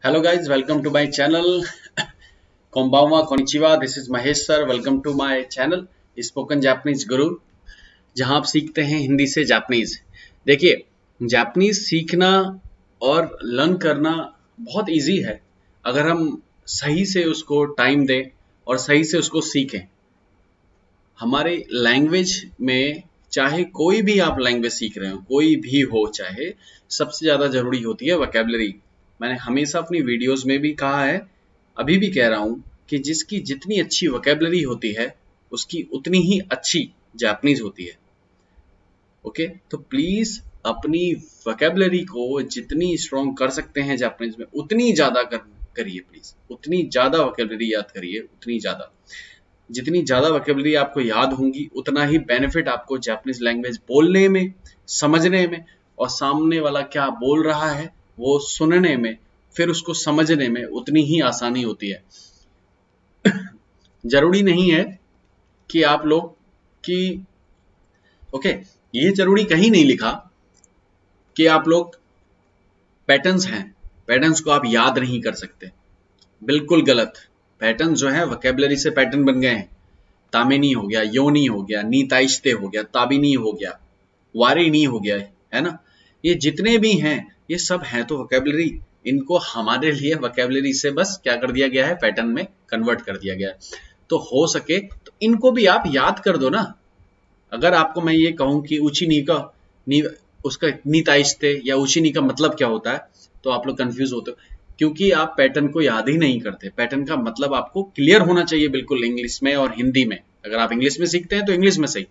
Hello guys, welcome to my channel. Konbanwa, konnichiwa. This is Mahesh sir. Welcome to my channel Spoken Japanese Guru, जहां आप सीखते हैं हिंदी से Japanese. देखिए, Japanese सीखना और लर्न करना बहुत इजी है अगर हम सही से उसको टाइम दें और सही से उसको सीखें। हमारे लैंग्वेज में चाहे कोई भी आप लैंग्वेज सीख रहे हो, कोई भी हो, चाहे सबसे ज्यादा जरूरी होती है वोकैबुलरी। मैंने हमेशा अपनी वीडियोस में भी कहा है, अभी भी कह रहा हूं कि जिसकी जितनी अच्छी वोकैबुलरी होती है उसकी उतनी ही अच्छी जापानीज होती है। ओके, तो प्लीज अपनी वोकैबुलरी को जितनी स्ट्रॉन्ग कर सकते हैं जापानीज में उतनी ज्यादा करिए। प्लीज उतनी ज्यादा वोकैबुलरी याद करिए, उतनी ज्यादा। जितनी ज्यादा वोकैबुलरी आपको याद होंगी उतना ही बेनिफिट आपको जापानीज लैंग्वेज बोलने में, समझने में, और सामने वाला क्या बोल रहा है वो सुनने में, फिर उसको समझने में उतनी ही आसानी होती है। जरूरी नहीं है कि आप लोग की ओके, ये जरूरी कहीं नहीं लिखा कि आप लोग पैटर्न्स हैं, पैटर्न्स को आप याद नहीं कर सकते। बिल्कुल गलत। पैटर्न जो है वोकैबुलरी से पैटर्न बन गए हैं। तामेनी हो गया, योनी हो गया, नीताइश्ते हो गया, ताबिनी हो गया, वारिनी हो गया, है ना। ये जितने भी हैं ये सब हैं तो वोकैबुलरी। इनको हमारे लिए वोकैबुलरी से बस क्या कर दिया गया है, पैटर्न में कन्वर्ट कर दिया गया है। तो हो सके तो इनको भी आप याद कर दो ना। अगर आपको मैं ये कहूं कि उचिनी का उसका नीताइश्ते या उचिनी का मतलब क्या होता है तो आप लोग कंफ्यूज होते हो, क्योंकि आप पैटर्न को याद ही नहीं करते। पैटर्न का मतलब आपको क्लियर होना चाहिए बिल्कुल, इंग्लिश में और हिंदी में। अगर आप इंग्लिश में सीखते हैं तो इंग्लिश में सही,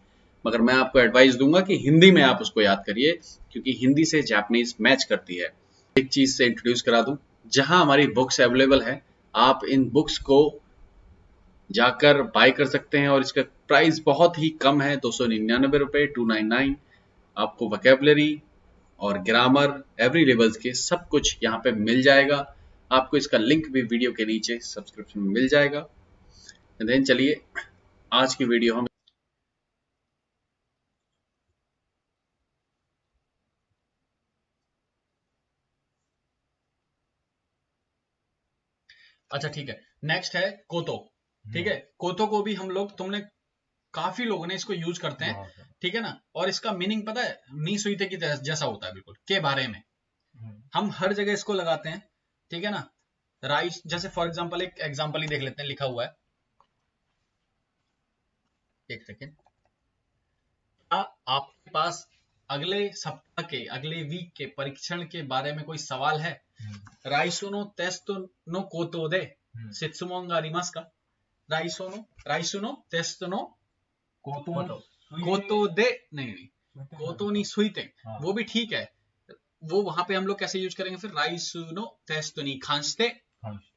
मगर मैं आपको एडवाइस दूंगा कि हिंदी में आप उसको याद करिए, क्योंकि हिंदी से जापानीज मैच करती है। एक चीज से इंट्रोड्यूस करा दूं, जहां हमारी बुक्स अवेलेबल है आप इन बुक्स को जाकर बाय कर सकते हैं और इसका प्राइस बहुत ही कम है, 299 रुपए, 299। आपको वोकैबुलरी और ग्रामर एवरी लेवल्स के सब कुछ यहाँ पे मिल जाएगा। आपको इसका लिंक भी वीडियो के नीचे सब्सक्रिप्शन में मिल जाएगा। देन चलिए आज की वीडियो हम अच्छा ठीक है, नेक्स्ट है कोतो। ठीक है, कोतो को भी हम लोग, तुमने काफी लोगों ने इसको यूज करते हैं, ठीक है ना। और इसका मीनिंग पता है, नी सुईते की जैसा होता है, बिल्कुल के बारे में। हम हर जगह इसको लगाते हैं, ठीक है ना। राइस, जैसे फॉर एग्जांपल एक एग्जांपल ही देख लेते हैं, लिखा हुआ है, एक सेकेंड। आपके पास अगले सप्ताह के, अगले वीक के परीक्षण के बारे में कोई सवाल है? राइसुनो टेस्ट नो कोतो दे शित्सुमोन गा आरिमासु का? राइसुनो टेस्ट नो कोतो दे, नहीं, कोतो नी सुईते, वो भी ठीक है। वो वहां पे हम लोग कैसे यूज करेंगे फिर? राइसुनो टेस्ट नी खांसते,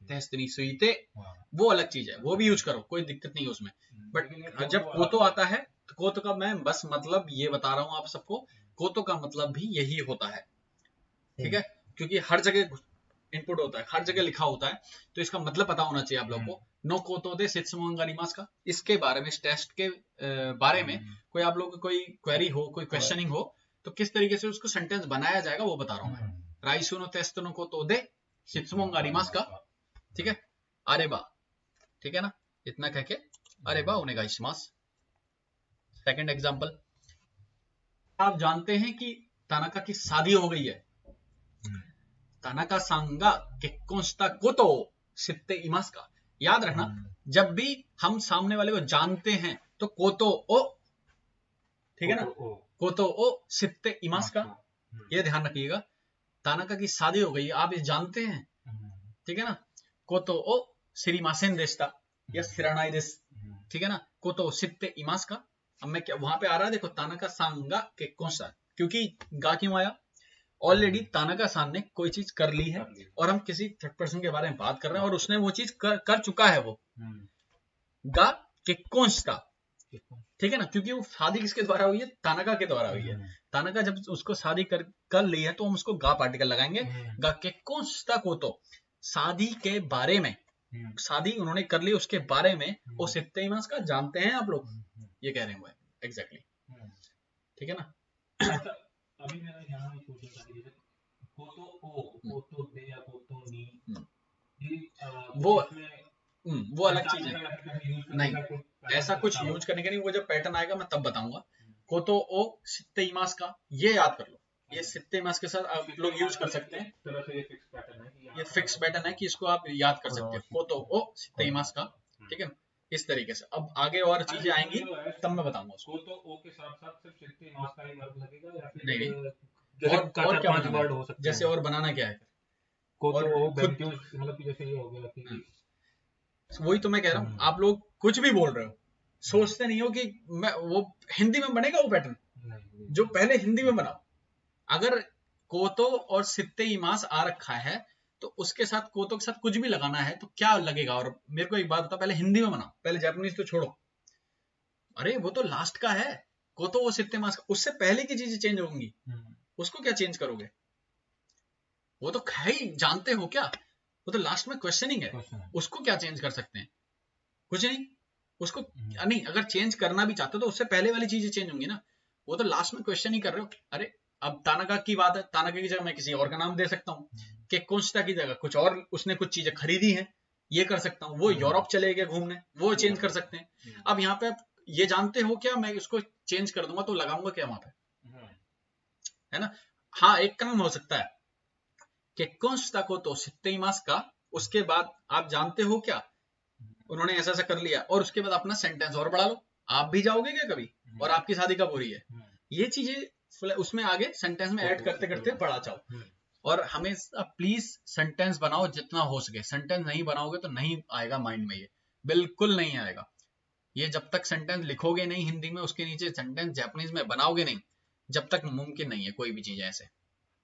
टेस्ट नी सुईते, वो अलग चीज है, वो भी यूज करो, कोई दिक्कत नहीं है उसमें। बट जब कोतो आता है तो कोतो का मैं बस मतलब ये बता रहा हूं आप सबको, कोतो का मतलब भी यही होता है, ठीक है। क्योंकि हर जगह इनपुट होता है, हर जगह लिखा होता है, तो इसका मतलब पता होना चाहिए आप लोगों को। नो कोतो दे शित्सुमोन गा आरिमासु का, इसके बारे में, इस टेस्ट के बारे में कोई आप लोगों को कोई क्वेरी हो, कोई क्वेश्चनिंग हो, तो किस तरीके से उसको सेंटेंस बनाया जाएगा वो बता रहा हूं मैं। राइसुनो टेस्ट नो कोतो दे शित्सुमोन गा आरिमासु का, ठीक है। अरे बा, ठीक है ना, इतना कह के अरे बा ओनेगाइशिमासु। सेकंड एग्जांपल, आप जानते हैं कि तानाका की शादी हो गई है। तानाका सान गा केक्कोन शिता कोतो शित्ते इमासु का? याद रखना, जब भी हम सामने वाले को जानते हैं तो कोतो ओ, ठीक है ना, कोतो ओ शित्ते इमासु का, ये ध्यान रखिएगा। तानाका की शादी हो गई है, आप ये जानते हैं, ठीक है ना। कोतो ओ शिरिमासेन देशिता या शिरानाई देसु, ठीक है ना। कोतो शित्ते इमासु का, अब मैं क्या वहां पे आ रहा है, देखो, तानाका सान गा केक्कोन शिता, क्योंकि गा क्यों आया? ऑलरेडी तानाका सान ने कोई चीज कर ली है और हम किसी थर्ड पर्सन के बारे में बात कर रहे हैं और उसने वो चीज कर चुका है, वो गा केक्कोन शिता, ठीक है ना। क्योंकि वो शादी किसके द्वारा हुई है? तानाका के द्वारा हुई है। तानाका जब उसको शादी कर ली है तो हम उसको गा पार्टिकल लगाएंगे। गा केक्कोन शिता कोतो, शादी के बारे में, शादी उन्होंने कर ली उसके बारे में, वो शित्ते इमासु का जानते हैं आप लोग, ये कह रहे हैं एग्जैक्टली, ठीक है ना। अभी मेरा यहाँ कोतो ओ, कोतो दे या कोतो नी, वो अलग चीज है। नहीं, ऐसा कुछ यूज करने के नहीं, वो जब पैटर्न आएगा मैं तब बताऊंगा। कोतो ओ सित्ते इमास का, ये याद कर लो, ये सित्ते इमास के साथ आप लोग यूज कर सकते हैं। ये फिक्स पैटर्न है कि इसको आप याद कर सकते हो, कोतो ओ सित्ते इमास का, ठीक है। इस तरीके से अब आगे और चीजें आएंगी तब मैं बताऊंगा उसको। कोतो ओ के साथ साथ सिर्फ सित्ते इमास का ही वर्ब लगेगा या फिर नहीं और क्या बनाना वर्ड हो सकते हैं? जैसे और बनाना क्या है, कोतो ओ बेंक्यो, मतलब जैसे ये हो गया कि वही तो मैं कह रहा हूँ, आप लोग कुछ भी बोल रहे हो, सोचते नहीं हो कि मैं वो हिंदी में बनेगा वो पैटर्न, जो पहले हिंदी में बनाओ। अगर कोतो और सित्ते इमास आ रखा है तो उसके साथ कोतो के साथ कुछ भी लगाना है तो क्या लगेगा। और मेरे को एक बात बता, पहले हिंदी में बनाओ, पहले जापानीज तो छोड़ो। अरे वो तो लास्ट का है, कोतो और सित्ते इमास का, उससे पहले की चीजें चेंज होंगी, उसको क्या चेंज करोगे? वो तो है ही, जानते हो क्या, वो तो लास्ट में क्वेश्चनिंग है, उसको क्या चेंज कर सकते हैं? कुछ नहीं। उसको नहीं, अगर चेंज करना भी चाहते हो तो उससे पहले वाली चीजें चेंज होंगी ना, वो तो लास्ट में क्वेश्चन ही कर रहे हो। अरे अब तानाका की बात है, तानाका की जगह मैं किसी और का नाम दे सकता हूँ, कि कोंस्टा की जगह कुछ और उसने कुछ चीजें खरीदी हैं, ये कर सकता हूँ। वो यूरोप चले गए घूमने, वो चेंज कर सकते हैं। अब यहाँ पे ये जानते हो क्या, मैं इसको चेंज कर दूंगा तो लगाऊंगा क्या वहां पे, है ना। हाँ, एक काम हो सकता है कि कोंस्टा को तो सित्ते मास का, उसके बाद आप जानते हो क्या, उन्होंने ऐसा ऐसा कर लिया, और उसके बाद अपना सेंटेंस और बढ़ा लो। आप भी जाओगे क्या कभी, और आपकी शादी कब हो रही है, ये चीजें उसमें आगे सेंटेंस में ऐड करते करते बढ़ा जाओ। और हमेशा प्लीज सेंटेंस बनाओ जितना हो सके, सेंटेंस नहीं बनाओगे तो नहीं आएगा माइंड में, ये बिल्कुल नहीं आएगा। ये जब तक सेंटेंस लिखोगे नहीं हिंदी में, उसके नीचे सेंटेंस जापानीज में बनाओगे नहीं, जब तक मुमकिन नहीं है कोई भी चीज ऐसे।